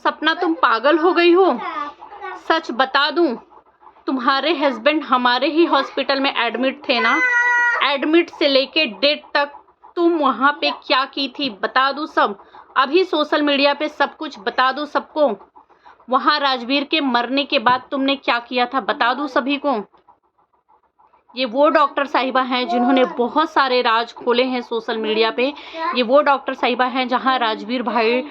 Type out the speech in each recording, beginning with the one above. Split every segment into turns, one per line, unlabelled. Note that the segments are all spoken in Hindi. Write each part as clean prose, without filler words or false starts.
सपना तुम पागल हो गई हो। सच बता दूं, तुम्हारे हस्बैंड हमारे ही हॉस्पिटल में एडमिट थे ना। एडमिट से लेके डेथ तक तुम वहाँ पे क्या की थी बता दूं सब। अभी सोशल मीडिया पे सब कुछ बता दूं सबको। वहाँ राजवीर के मरने के बाद तुमने क्या किया था बता दूं सभी को। ये वो डॉक्टर साहिबा हैं जिन्होंने बहुत सारे राज खोले हैं सोशल मीडिया पे। ये वो डॉक्टर साहिबा हैं जहां राजवीर भाई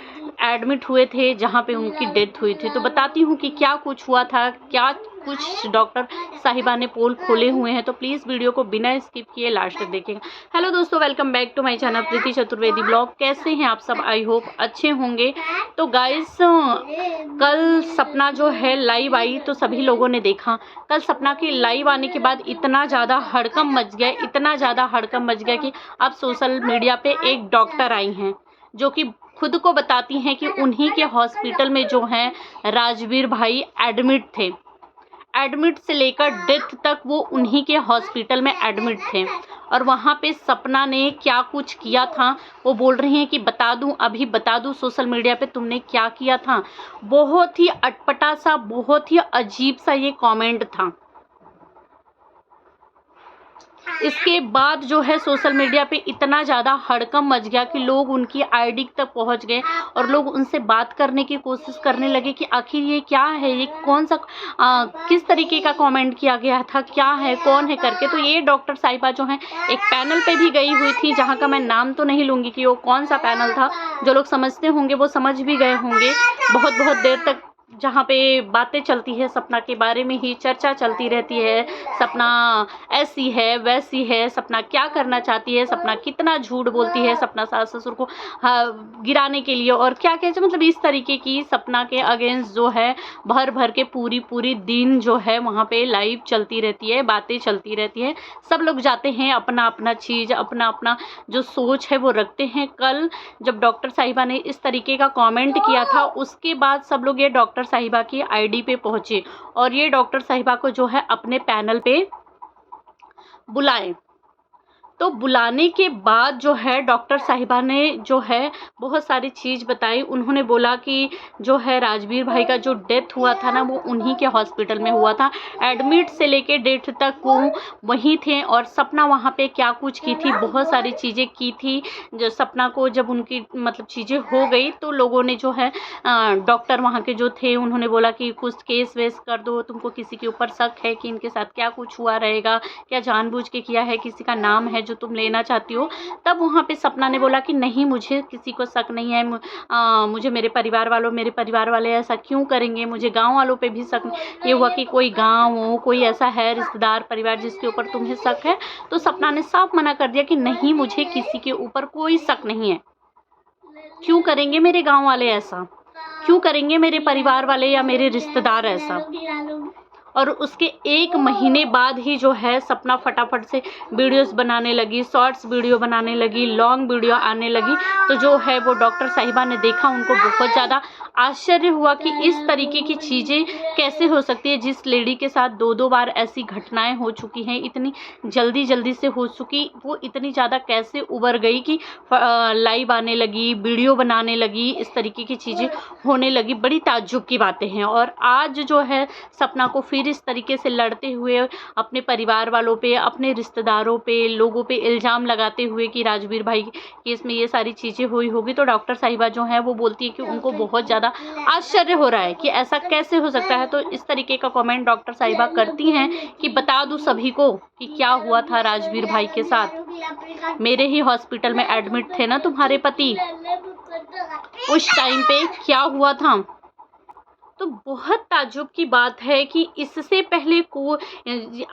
एडमिट हुए थे, जहां पे उनकी डेथ हुई थी। तो बताती हूँ कि क्या कुछ हुआ था, क्या कुछ डॉक्टर साहिबा ने पोल खोले हुए हैं। तो प्लीज़ वीडियो को बिना स्किप किए लास्ट तक देखिएगा। हेलो दोस्तों, welcome back to my channel Preeti Chaturvedi blog. कैसे हैं आप सब? आई होप अच्छे होंगे। तो गाइस, कल सपना जो है लाइव आई तो सभी लोगों ने देखा। कल सपना की लाइव आने के बाद इतना ज़्यादा हड़कंप मच गया, इतना ज़्यादा हड़कंप मच गया कि अब सोशल मीडिया पे एक डॉक्टर आई हैं जो कि खुद को बताती हैं कि उन्हीं के हॉस्पिटल में जो है राजवीर भाई एडमिट थे। एडमिट से लेकर डेथ तक वो उन्हीं के हॉस्पिटल में एडमिट थे। और वहाँ पे सपना ने क्या कुछ किया था वो बोल रही हैं कि बता दूं, अभी बता दूं सोशल मीडिया पे तुमने क्या किया था। बहुत ही अटपटा सा, बहुत ही अजीब सा ये कमेंट था। इसके बाद जो है सोशल मीडिया पे इतना ज़्यादा हड़कंप मच गया कि लोग उनकी आईडी तक पहुंच गए और लोग उनसे बात करने की कोशिश करने लगे कि आखिर ये क्या है, ये कौन सा किस तरीके का कमेंट किया गया था, क्या है, कौन है करके। तो ये डॉक्टर साहिबा जो है एक पैनल पे भी गई हुई थी, जहाँ का मैं नाम तो नहीं लूँगी कि वो कौन सा पैनल था। जो लोग समझते होंगे वो समझ भी गए होंगे। बहुत बहुत देर तक जहाँ पे बातें चलती है, सपना के बारे में ही चर्चा चलती रहती है। सपना ऐसी है, वैसी है, सपना क्या करना चाहती है, सपना कितना झूठ बोलती है, सपना सास ससुर को गिराने के लिए और क्या क्या, मतलब इस तरीके की सपना के अगेंस्ट जो है भर भर के पूरी दिन जो है वहाँ पे लाइव चलती रहती है, बातें चलती रहती है। सब लोग जाते हैं, अपना अपना चीज़, अपना अपना जो सोच है वो रखते हैं। कल जब डॉक्टर साहिबा ने इस तरीके का कमेंट किया था, उसके बाद सब लोग ये डॉक्टर साहिबा की आईडी पे पहुंचे और ये डॉक्टर साहिबा को जो है अपने पैनल पे बुलाए। तो बुलाने के बाद जो है डॉक्टर साहिबा ने जो है बहुत सारी चीज़ बताई। उन्होंने बोला कि जो है राजवीर भाई का जो डेथ हुआ था ना वो उन्हीं के हॉस्पिटल में हुआ था। एडमिट से लेके डेथ तक वो वहीं थे और सपना वहाँ पे क्या कुछ की थी, बहुत सारी चीज़ें की थी। जो सपना को जब उनकी मतलब चीज़ें हो गई तो लोगों ने जो है डॉक्टर वहाँ के जो थे उन्होंने बोला कि कुछ केस वेस कर दो, तुमको किसी के ऊपर शक है कि इनके साथ क्या कुछ हुआ रहेगा, क्या जानबूझ के किया है, किसी का नाम है जो तुम लेना चाहती हो। तब वहाँ पे सपना ने बोला कि नहीं, मुझे किसी को शक नहीं है। मुझे मेरे परिवार वाले ऐसा क्यों करेंगे, मुझे गांव वालों पे भी शक ये हुआ कि कोई गांव हो, कोई ऐसा है रिश्तेदार परिवार जिसके ऊपर तुम्हें शक है। तो सपना ने साफ मना कर दिया कि नहीं, मुझे किसी के ऊपर कोई शक नहीं है। क्यों करेंगे मेरे गाँव वाले ऐसा, क्यों करेंगे मेरे परिवार वाले या मेरे रिश्तेदार ऐसा। और उसके 1 महीने बाद ही जो है सपना फटाफट से वीडियोस बनाने लगी, शॉर्ट्स वीडियो बनाने लगी, लॉन्ग वीडियो आने लगी। तो जो है वो डॉक्टर साहिबा ने देखा, उनको बहुत ज़्यादा आश्चर्य हुआ कि इस तरीके की चीज़ें कैसे हो सकती है। जिस लेडी के साथ 2-2 बार ऐसी घटनाएं हो चुकी हैं, इतनी जल्दी से हो चुकी, वो इतनी ज़्यादा कैसे उभर गई कि लाइव आने लगी, वीडियो बनाने लगी, इस तरीके की चीज़ें होने लगी। बड़ी ताज्जुब की बातें हैं। और आज जो है सपना को फिर इस तरीके से लड़ते हुए अपने परिवार वालों पे, अपने रिश्तेदारों पे, लोगों पे इल्ज़ाम लगाते हुए कि राजवीर भाई केस में ये सारी चीज़ें हुई होगी। तो डॉक्टर साहिबा जो है वो बोलती है कि उनको बहुत ज़्यादा आश्चर्य हो रहा है कि ऐसा कैसे हो सकता है। तो इस तरीके का कमेंट डॉक्टर साहिबा करती हैं कि बता दूं सभी को कि क्या हुआ था राजवीर भाई के साथ। मेरे ही हॉस्पिटल में एडमिट थे ना तुम्हारे पति, उस टाइम पे क्या हुआ था। तो बहुत ताज्जुब की बात है कि इससे पहले को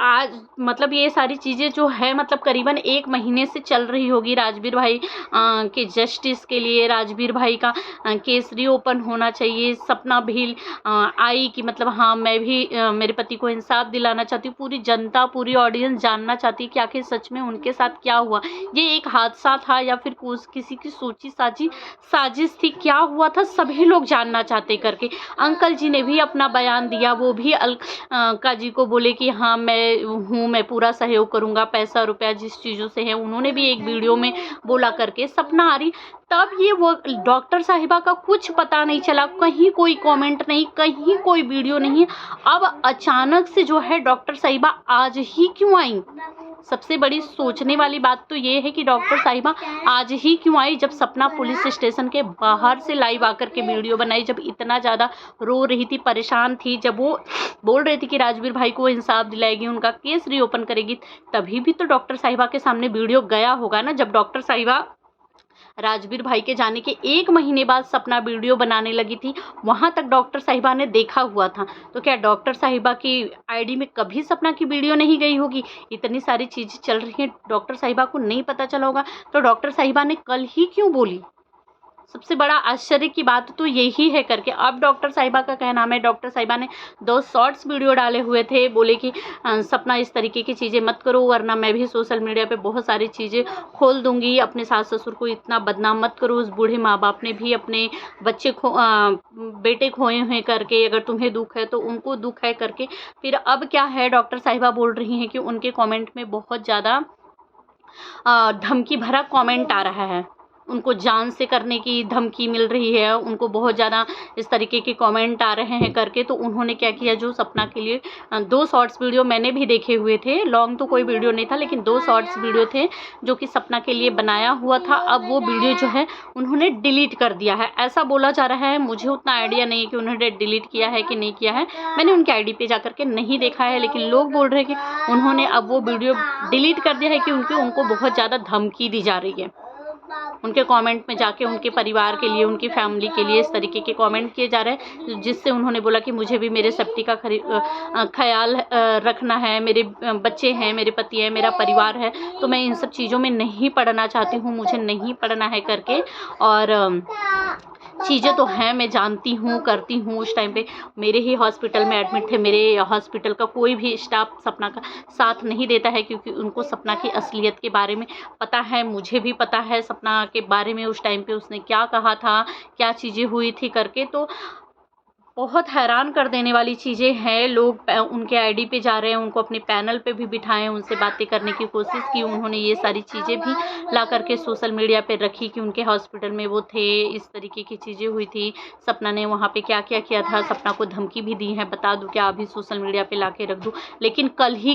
आज मतलब ये सारी चीज़ें जो है मतलब करीबन 1 महीने से चल रही होगी राजवीर भाई के जस्टिस के लिए। राजवीर भाई का केस रीओपन होना चाहिए। सपना भी आई कि मतलब हाँ, मैं भी मेरे पति को इंसाफ दिलाना चाहती हूँ। पूरी जनता, पूरी ऑडियंस जानना चाहती है कि आखिर सच में उनके साथ क्या हुआ। ये एक हादसा था या फिर किसी की सोची साजी साजिश थी, क्या हुआ था, सभी लोग जानना चाहते करके। अंकल जी ने भी अपना बयान दिया, वो भी अलका जी को बोले कि हाँ मैं पूरा सहयोग करूँगा, पैसा रुपया जिस चीज़ों से है। उन्होंने भी एक वीडियो में बोला करके। सपना आ रही तब ये वो डॉक्टर साहिबा का कुछ पता नहीं चला, कहीं कोई कमेंट नहीं, कहीं कोई वीडियो नहीं। अब अचानक से जो है डॉक्टर साहिबा आज ही क्यों आई? सबसे बड़ी सोचने वाली बात तो ये है कि डॉक्टर साहिबा आज ही क्यों आई, जब सपना पुलिस स्टेशन के बाहर से लाइव आकर के वीडियो बनाई, जब इतना ज़्यादा रो रही थी, परेशान थी, जब वो बोल रही थी कि राजवीर भाई को इंसाफ दिलाएगी, उनका केस रीओपन करेगी, तभी भी तो डॉक्टर साहिबा के सामने वीडियो गया होगा ना। जब डॉक्टर साहिबा राजवीर भाई के जाने के 1 महीने बाद सपना वीडियो बनाने लगी थी, वहां तक डॉक्टर साहिबा ने देखा हुआ था। तो क्या डॉक्टर साहिबा की आईडी में कभी सपना की वीडियो नहीं गई होगी? इतनी सारी चीज़ें चल रही हैं, डॉक्टर साहिबा को नहीं पता चला होगा? तो डॉक्टर साहिबा ने कल ही क्यों बोली? सबसे बड़ा आश्चर्य की बात तो यही है करके। अब डॉक्टर साहिबा का कहना है, डॉक्टर साहिबा ने 2 शॉर्ट्स वीडियो डाले हुए थे, बोले कि सपना इस तरीके की चीज़ें मत करो, वरना मैं भी सोशल मीडिया पे बहुत सारी चीज़ें खोल दूंगी, अपने सास ससुर को इतना बदनाम मत करो, उस बूढ़े माँ बाप ने भी अपने बच्चे बेटे खोए हुए करके, अगर तुम्हें दुख है तो उनको दुख है करके। फिर अब क्या है, डॉक्टर साहिबा बोल रही हैं कि उनके कॉमेंट में बहुत ज़्यादा धमकी भरा कॉमेंट आ रहा है, उनको जान से करने की धमकी मिल रही है, उनको बहुत ज़्यादा इस तरीके के कमेंट आ रहे हैं करके। तो उन्होंने क्या किया, जो सपना के लिए 2 शॉर्ट्स वीडियो मैंने भी देखे हुए थे, लॉन्ग तो कोई वीडियो नहीं था, लेकिन 2 शॉर्ट्स वीडियो थे जो कि सपना के लिए बनाया हुआ था। अब वो वीडियो जो है उन्होंने डिलीट कर दिया है, ऐसा बोला जा रहा है। मुझे उतना आइडिया नहीं है कि उन्होंने डिलीट किया है कि नहीं किया है, मैंने उनके आईडी पे जा करके नहीं देखा है, लेकिन लोग बोल रहे हैं कि उन्होंने अब वो वीडियो डिलीट कर दिया है कि उनको बहुत ज़्यादा धमकी दी जा रही है। उनके कमेंट में जाके उनके परिवार के लिए, उनकी फैमिली के लिए इस तरीके के कमेंट किए जा रहे हैं, जिससे उन्होंने बोला कि मुझे भी मेरे सेफ्टी का ख्याल रखना है, मेरे बच्चे हैं, मेरे पति है, मेरा परिवार है, तो मैं इन सब चीज़ों में नहीं पड़ना चाहती हूँ, मुझे नहीं पड़ना है करके। और चीज़ें तो हैं, मैं जानती हूँ, करती हूँ। उस टाइम पे मेरे ही हॉस्पिटल में एडमिट थे, मेरे हॉस्पिटल का कोई भी स्टाफ सपना का साथ नहीं देता है, क्योंकि उनको सपना की असलियत के बारे में पता है, मुझे भी पता है सपना के बारे में, उस टाइम पे उसने क्या कहा था, क्या चीज़ें हुई थी करके। तो बहुत हैरान कर देने वाली चीज़ें हैं। लोग उनके आईडी पे जा रहे हैं, उनको अपने पैनल पे भी बिठाएं, उनसे बातें करने की कोशिश की, उन्होंने ये सारी चीज़ें भी ला करके सोशल मीडिया पे रखी कि उनके हॉस्पिटल में वो थे, इस तरीके की चीज़ें हुई थी, सपना ने वहाँ पे क्या क्या किया था, सपना को धमकी भी दी है, बता दूँ क्या, अभी सोशल मीडिया पे ला के रख दूँ। लेकिन कल ही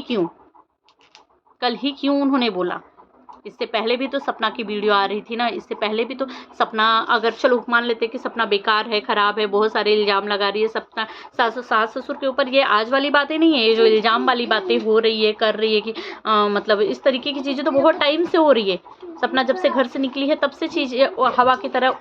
क्यों उन्होंने बोला? इससे पहले भी तो सपना की वीडियो आ रही थी ना, इससे पहले भी तो सपना, अगर चलो मान लेते कि सपना बेकार है, ख़राब है, बहुत सारे इल्ज़ाम लगा रही है सपना सास ससुर के ऊपर, ये आज वाली बातें नहीं है, ये जो इल्ज़ाम वाली बातें हो रही है, कर रही है कि मतलब इस तरीके की चीज़ें तो बहुत टाइम से हो रही है। सपना जब से घर से निकली है तब से चीज़ें हवा की तरह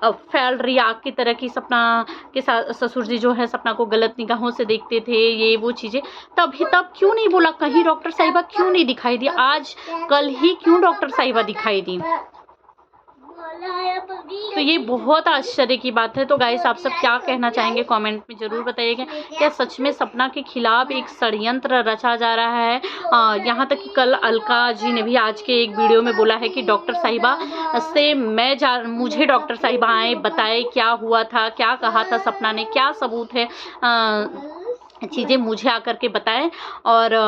फैल रही है, आग की तरह की। सपना के ससुर जी जो है सपना को गलत निगाहों से देखते थे, ये वो चीज़ें। तब क्यों नहीं बोला? कहीं डॉक्टर साहिबा क्यों नहीं दिखाई दी? आज कल ही क्यों डॉक्टर साहिबा दिखाई दी? तो ये बहुत आश्चर्य की बात है। तो गाइस, आप सब क्या कहना चाहेंगे कमेंट में ज़रूर बताइएगा। क्या सच में सपना के खिलाफ एक षड्यंत्र रचा जा रहा है? यहाँ तक कि कल अलका जी ने भी आज के एक वीडियो में बोला है कि डॉक्टर साहिबा से मुझे डॉक्टर साहिबा आए, बताए क्या हुआ था, क्या कहा था सपना ने, क्या सबूत है, चीज़ें मुझे आकर के बताएं, और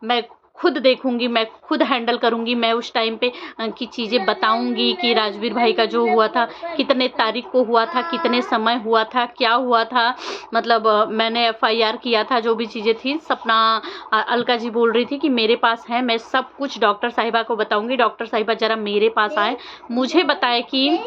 मैं खुद देखूंगी, मैं खुद हैंडल करूंगी, मैं उस टाइम पे की चीज़ें बताऊंगी कि राजवीर भाई का जो हुआ था, कितने तारीख को हुआ था, कितने समय हुआ था, क्या हुआ था, मतलब मैंने FIR किया था, जो भी चीज़ें थी। सपना अलका जी बोल रही थी कि मेरे पास है, मैं सब कुछ डॉक्टर साहिबा को बताऊंगी, डॉक्टर साहिबा ज़रा मेरे पास आए, मुझे बताए कि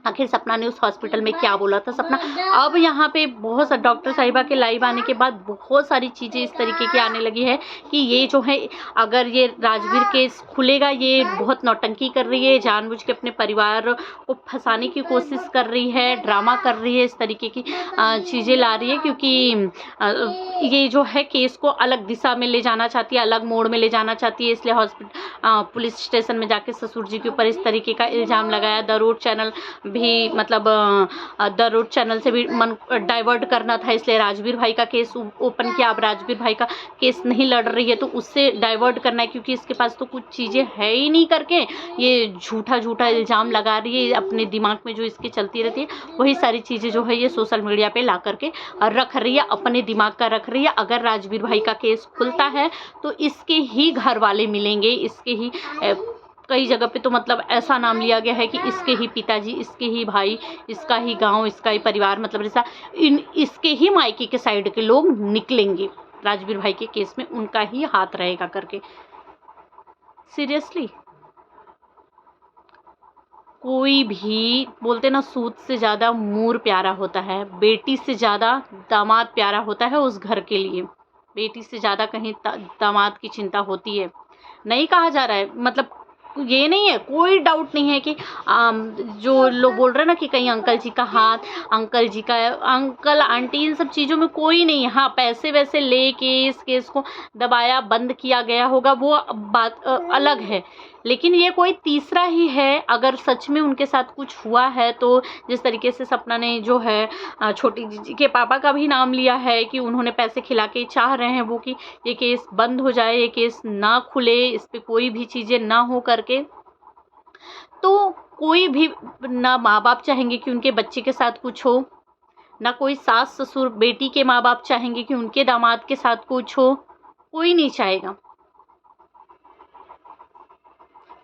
आखिर सपना ने उस हॉस्पिटल में क्या बोला था। सपना अब यहाँ पे बहुत सारे डॉक्टर साहिबा के लाइव आने के बाद बहुत सारी चीज़ें इस तरीके की आने लगी है कि ये जो है, अगर ये राजवीर केस खुलेगा, ये बहुत नौटंकी कर रही है, जानबूझ के अपने परिवार को फंसाने की कोशिश कर रही है, ड्रामा कर रही है, इस तरीके की चीज़ें ला रही है, क्योंकि ये जो है केस को अलग दिशा में ले जाना चाहती है, अलग मोड़ में ले जाना चाहती है। इसलिए पुलिस स्टेशन में जाके ससुर जी के ऊपर इस तरीके का इल्ज़ाम लगाया। द रोड चैनल भी, मतलब द रोड चैनल से भी मन डाइवर्ट करना था, इसलिए राजवीर भाई का केस ओपन किया। अब राजवीर भाई का केस नहीं लड़ रही है तो उससे डाइवर्ट करना है, क्योंकि इसके पास तो कुछ चीज़ें है ही नहीं करके ये झूठा इल्ज़ाम लगा रही है। अपने दिमाग में जो इसकी चलती रहती है वही सारी चीज़ें जो है ये सोशल मीडिया पे ला करके रख रही है, अपने दिमाग का रख रही है। अगर राजवीर भाई का केस खुलता है तो इसके ही घर वाले मिलेंगे, इसके ही कई जगह पे तो मतलब ऐसा नाम लिया गया है कि इसके ही पिताजी, इसके ही भाई, इसका ही गांव, इसका ही परिवार, मतलब ऐसा इसके ही मायके के साइड के लोग निकलेंगे, राजवीर भाई के केस में उनका ही हाथ रहेगा करके। सीरियसली, कोई भी बोलते ना, सूद से ज़्यादा मूर प्यारा होता है, बेटी से ज़्यादा दामाद प्यारा होता है उस घर के लिए। बेटी से ज़्यादा कहीं दामाद की चिंता होती है, नहीं कहा जा रहा है, मतलब ये नहीं है, कोई डाउट नहीं है कि जो लोग बोल रहे हैं ना कि कहीं अंकल जी का हाथ, अंकल जी का, अंकल आंटी, इन सब चीज़ों में कोई नहीं है। हाँ, पैसे वैसे लेके इस केस को दबाया, बंद किया गया होगा, वो बात अलग है, लेकिन ये कोई तीसरा ही है। अगर सच में उनके साथ कुछ हुआ है तो जिस तरीके से सपना ने जो है छोटी जीजी के पापा का भी नाम लिया है कि उन्होंने पैसे खिला के चाह रहे हैं वो कि ये केस बंद हो जाए, ये केस ना खुले, इस पे कोई भी चीज़ें ना हो करके, तो कोई भी ना माँ बाप चाहेंगे कि उनके बच्चे के साथ कुछ हो, ना कोई सास ससुर बेटी के माँ बाप चाहेंगे कि उनके दामाद के साथ कुछ हो, कोई नहीं चाहेगा।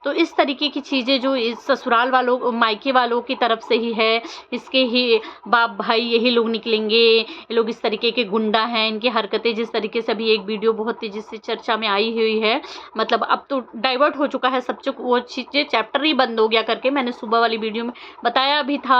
तो इस तरीके की चीज़ें जो इस ससुराल वालों, मायके वालों की तरफ से ही है, इसके ही बाप भाई यही लोग निकलेंगे, ये लोग इस तरीके के गुंडा हैं, इनकी हरकतें जिस तरीके से अभी एक वीडियो बहुत तेज़ी से चर्चा में आई हुई है, मतलब अब तो डाइवर्ट हो चुका है सब कुछ, वो चीज़ें चैप्टर ही बंद हो गया करके मैंने सुबह वाली वीडियो में बताया भी था,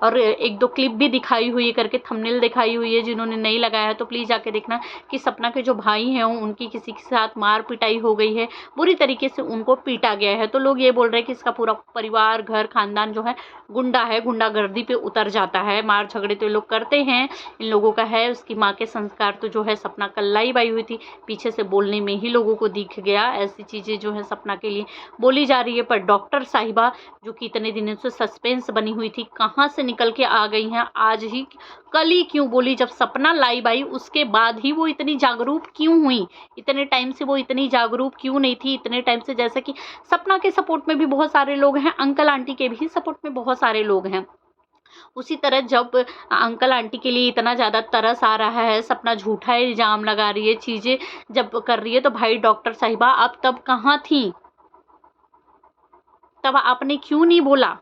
और एक दो क्लिप भी दिखाई हुई है करके, थंबनेल दिखाई हुई है, जिन्होंने नहीं लगाया है तो प्लीज़ जाके देखना कि सपना के जो भाई हैं उनकी किसी के साथ मार पिटाई हो गई है, बुरी तरीके से उनको पीटा गया है। तो लोग ये बोल रहे हैं कि इसका पूरा परिवार, घर, खानदान जो है गुंडा है, गुंडागर्दी पे उतर जाता है, मार झगड़े तो ये लोग करते हैं, इन लोगों का है। उसकी माँ के संस्कार तो जो है सपना कल्लाई बाई हुई थी, पीछे से बोलने में ही लोगों को दिख गया, ऐसी चीज़ें जो है सपना के लिए बोली जा रही है। पर डॉक्टर साहिबा जो कि इतने दिनों से सस्पेंस बनी हुई थी, कहाँ से निकल के आ गई हैं आज ही, कल ही क्यों बोली, जब सपना लाइव आई उसके बाद ही वो इतनी जागरूक क्यों हुई, इतने टाइम से वो इतनी जागरूक क्यों नहीं थी इतने टाइम से। जैसे कि सपना के सपोर्ट में भी बहुत सारे लोग हैं, अंकल आंटी के भी सपोर्ट में बहुत सारे लोग हैं, उसी तरह जब अंकल आंटी के लिए इतना ज़्यादा तरस आ रहा है, सपना झूठा इल्ज़ाम लगा रही है, चीज़ें जब कर रही है, तो भाई डॉक्टर साहिबा आप तब कहाँ थी, तब आपने क्यों नहीं बोला,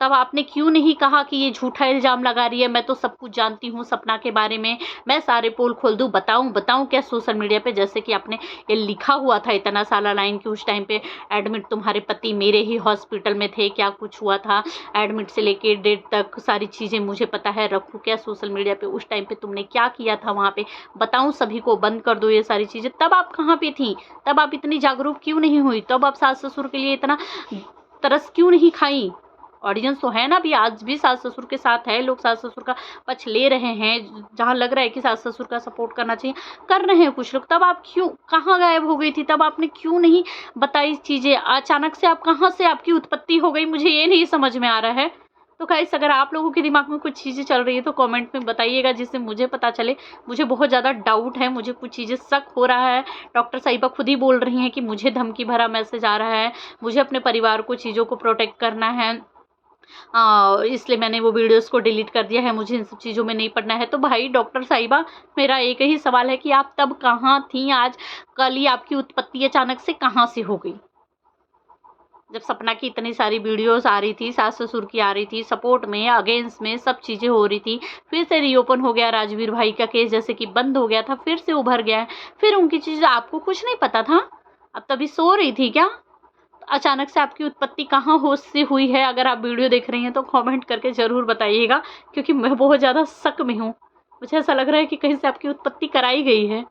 तब आपने क्यों नहीं कहा कि ये झूठा इल्ज़ाम लगा रही है, मैं तो सब कुछ जानती हूँ सपना के बारे में, मैं सारे पोल खोल दूँ, बताऊँ क्या सोशल मीडिया पे। जैसे कि आपने ये लिखा हुआ था इतना सारा लाइन कि उस टाइम पे एडमिट तुम्हारे पति मेरे ही हॉस्पिटल में थे, क्या कुछ हुआ था, एडमिट से लेके डेट तक सारी चीज़ें मुझे पता है, रखूँ क्या सोशल मीडिया पर, उस टाइम पर तुमने क्या किया था वहाँ पर, बताऊँ सभी को, बंद कर दो ये सारी चीज़ें। तब आप कहाँ पर थी, तब आप इतनी जागरूक क्यों नहीं हुई, तब आप सास ससुर के लिए इतना तरस क्यों नहीं खाई। ऑडियंस तो है ना, भी आज भी सास ससुर के साथ है, लोग सास ससुर का पक्ष ले रहे हैं, जहाँ लग रहा है कि सास ससुर का सपोर्ट करना चाहिए, कर रहे हैं कुछ लोग। तब आप क्यों, कहाँ गायब हो गई थी, तब आपने क्यों नहीं बताई चीज़ें, अचानक से आप कहाँ से आपकी उत्पत्ति हो गई, मुझे ये नहीं समझ में आ रहा है। तो गाइस, अगर आप लोगों के दिमाग में कुछ चीज़ें चल रही है तो कमेंट में बताइएगा, जिससे मुझे पता चले। मुझे बहुत ज़्यादा डाउट है, मुझे कुछ चीज़ें शक हो रहा है। डॉक्टर साहिबा खुद ही बोल रही हैं कि मुझे धमकी भरा मैसेज आ रहा है, मुझे अपने परिवार को, चीज़ों को प्रोटेक्ट करना है, इसलिए मैंने वो वीडियोस को डिलीट कर दिया है, मुझे इन सब चीज़ों में नहीं पड़ना है। तो भाई डॉक्टर साहिबा, मेरा एक ही सवाल है कि आप तब कहाँ थी, आज कल ही आपकी उत्पत्ति अचानक से कहाँ से हो गई, जब सपना की इतनी सारी वीडियोस आ रही थी, सास ससुर की आ रही थी, सपोर्ट में, अगेंस्ट में, सब चीज़ें हो रही थी। फिर से रीओपन हो गया राजवीर भाई का केस, जैसे कि बंद हो गया था, फिर से उभर गया है, फिर उनकी चीज़ें, आपको कुछ नहीं पता था, अब तभी सो रही थी क्या, अचानक से आपकी उत्पत्ति कहाँ होश से हुई है। अगर आप वीडियो देख रही हैं तो कमेंट करके ज़रूर बताइएगा, क्योंकि मैं बहुत ज़्यादा शक में हूँ, मुझे ऐसा लग रहा है कि कहीं से आपकी उत्पत्ति कराई गई है।